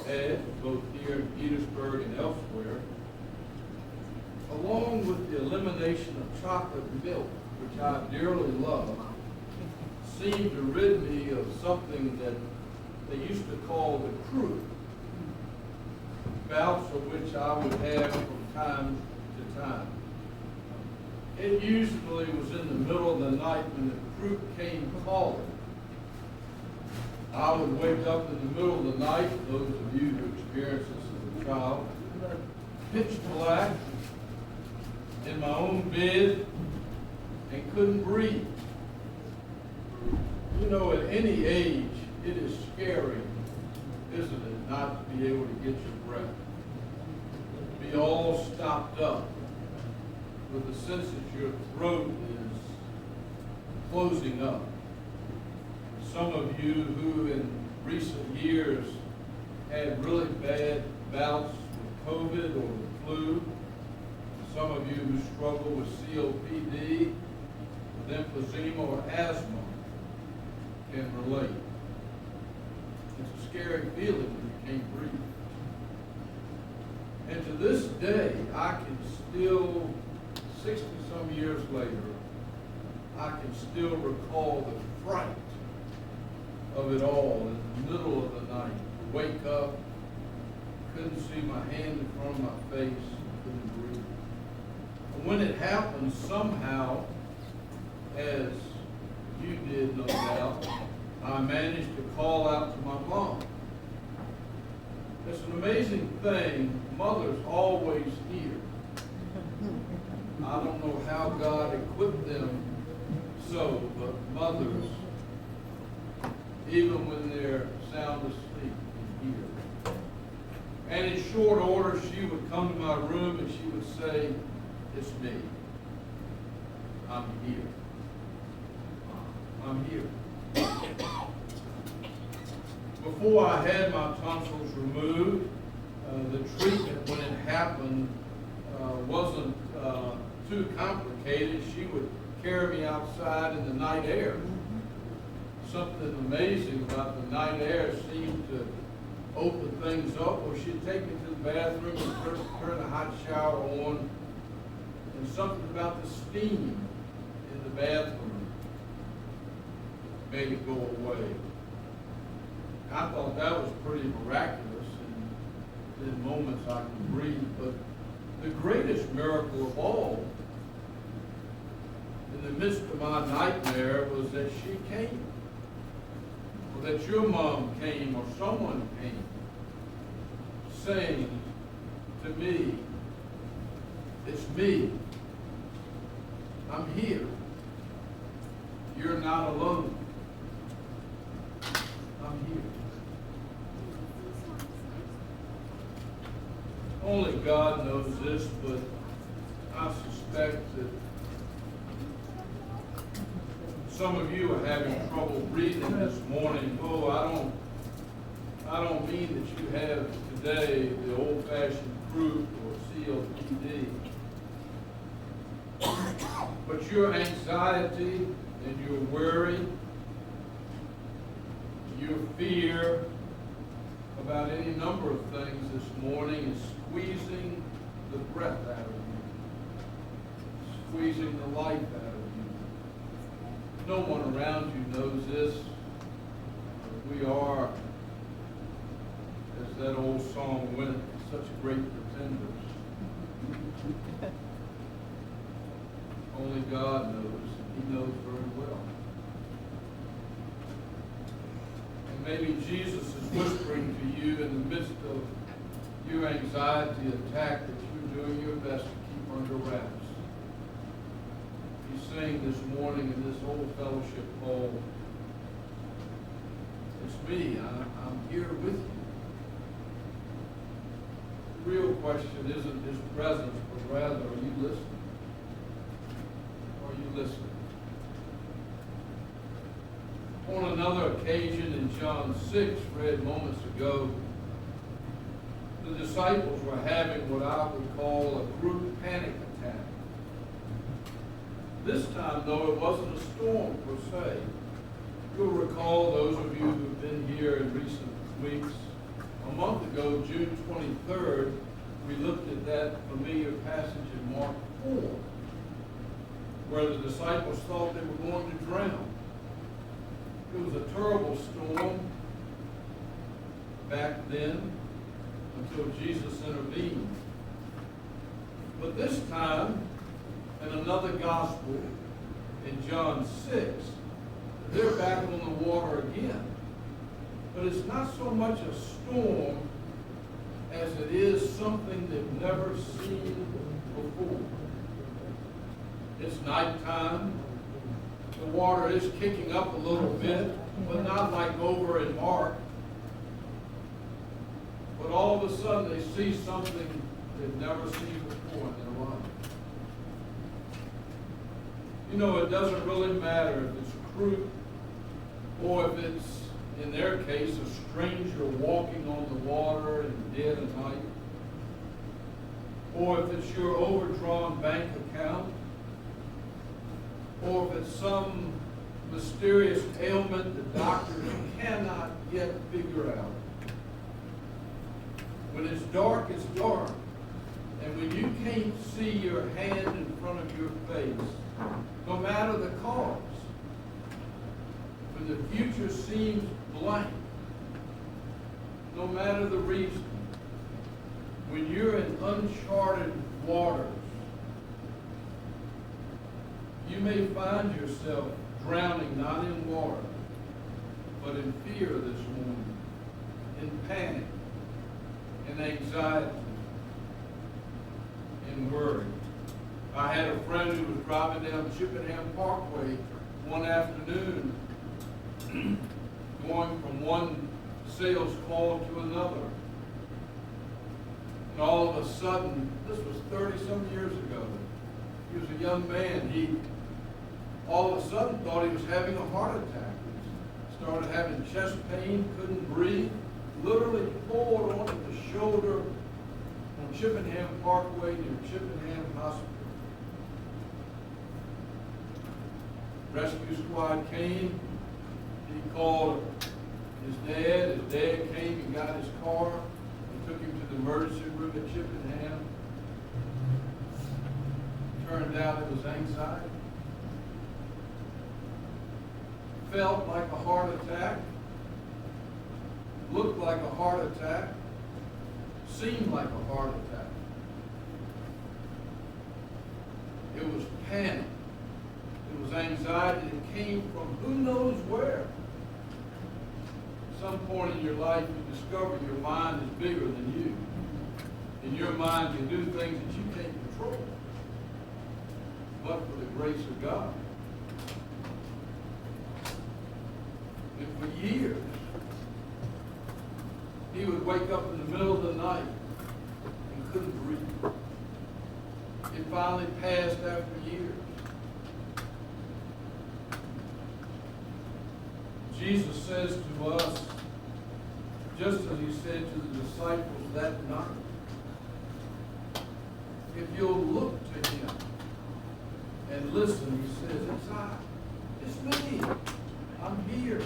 had, both here in Petersburg and elsewhere, along with the elimination of chocolate milk, which I dearly love, seemed to rid me of something that they used to call the croup, bouts of which I would have from time to time. It usually was in the middle of the night when the croup came calling. I would wake up in the middle of the night, those of you who experienced this as a child, pitch black, in my own bed, and couldn't breathe. You know, at any age, it is scary, isn't it, not to be able to get your breath. Be all stopped up with the sense that your throat is closing up. Some of you who in recent years had really bad bouts with COVID or the flu, some of you who struggle with COPD, with emphysema or asthma can relate. It's a scary feeling when you can't breathe. And to this day, I can still, 60-some years later, I can still recall the fright of it all in the middle of the night. Wake up, couldn't see my hand in front of my face, couldn't breathe. And when it happened, somehow, as you did, no doubt, I managed to call out to my mom. It's an amazing thing. Mothers always hear. I don't know how God equipped them so, but mothers, even when they're sound asleep, can hear. And in short order, she would come to my room and she would say, "It's me. I'm here. I'm here." Before I had my tonsils removed, the treatment when it happened wasn't too complicated. She would carry me outside in the night air. Something amazing about the night air seemed to open things up, or she'd take me to the bathroom and turn the hot shower on, and something about the steam in the bathroom made it go away. I thought that was pretty miraculous, and in moments I could breathe. But the greatest miracle of all, in the midst of my nightmare, was that she came, or that your mom came, or someone came, saying to me, "It's me. I'm here. You're not alone. I'm here." Only God knows this, but I suspect that some of you are having trouble breathing this morning. Oh, I don't mean that you have today the old-fashioned croup or COPD, but your anxiety and your worry, your fear about any number of things this morning is squeezing the breath out of you, squeezing the life out of you. No one around you knows this. We are, as that old song went, such great pretenders. Only God knows, and He knows very well. And maybe Jesus is whispering to you in the midst of your anxiety attack that you're doing your best to keep under wraps. He's saying this morning in this old fellowship hall, "It's me. I'm here with you." The real question isn't His presence, but rather, are you listening? Are you listening? On another occasion in John 6, read moments ago, the disciples were having what I would call a group panic attack. This time, though, it wasn't a storm per se. You'll recall, those of you who've been here in recent weeks, a month ago, June 23rd, we looked at that familiar passage in Mark 4, where the disciples thought they were going to drown. It was a terrible storm back then until Jesus intervened. But this time, in another gospel, in John 6, they're back on the water again. But it's not so much a storm as it is something they've never seen before. It's nighttime. The water is kicking up a little bit, but not like over in Mark. But all of a sudden they see something they've never seen before in their life. You know, it doesn't really matter if it's crude or if it's, in their case, a stranger walking on the water in the dead of night, or if it's your overdrawn bank account, or if it's some mysterious ailment the doctors cannot yet figure out. When it's dark, it's dark. And when you can't see your hand in front of your face, no matter the cause, when the future seems blank, no matter the reason, when you're in uncharted waters, you may find yourself drowning not in water, but in fear this morning, in panic, in anxiety, in worry. I had a friend who was driving down Chippenham Parkway one afternoon, going from one sales call to another. And all of a sudden, this was 30-some years ago, he was a young man. He all of a sudden thought he was having a heart attack. He started having chest pain, couldn't breathe, literally pulled onto the shoulder on Chippenham Parkway near Chippenham Hospital. Rescue squad came. He called his dad. His dad came and got his car and took him to the emergency room at Chippenham. Turned out it was anxiety. Felt like a heart attack. Looked like a heart attack. Seemed like a heart attack. It was panic. It was anxiety that came from who knows where. At some point in your life, you discover your mind is bigger than you. And your mind can do things that you can't control. But for the grace of God. And for years, he would wake up in the middle of the night and couldn't breathe. It finally passed after years. Jesus says to us, just as he said to the disciples that night, if you'll look to him and listen, he says, it's I. It's me. I'm here.